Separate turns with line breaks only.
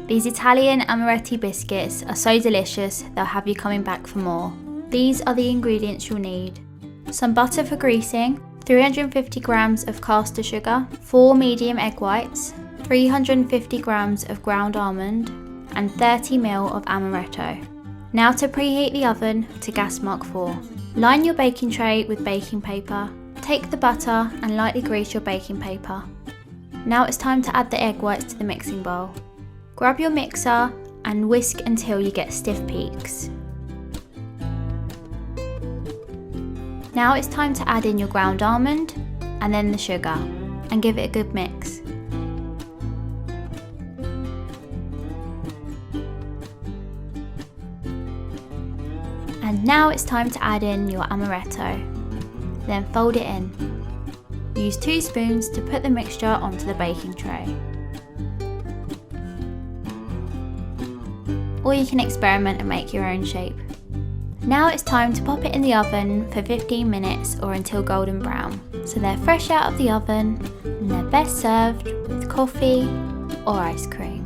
These Italian Amaretti biscuits are so delicious they'll have you coming back for more. These are the ingredients you'll need. Some butter for greasing, 350 grams of caster sugar, 4 medium egg whites, 350 grams of ground almond, and 30 ml of amaretto. Now to preheat the oven to gas mark 4. Line your baking tray with baking paper. Take the butter and lightly grease your baking paper. Now it's time to add the egg whites to the mixing bowl. Grab your mixer and whisk until you get stiff peaks. Now it's time to add in your ground almond and then the sugar and give it a good mix. And now it's time to add in your amaretto. Then fold it in. Use 2 spoons to put the mixture onto the baking tray. Or you can experiment and make your own shape. Now it's time to pop it in the oven for 15 minutes or until golden brown. So they're fresh out of the oven and they're best served with coffee or ice cream.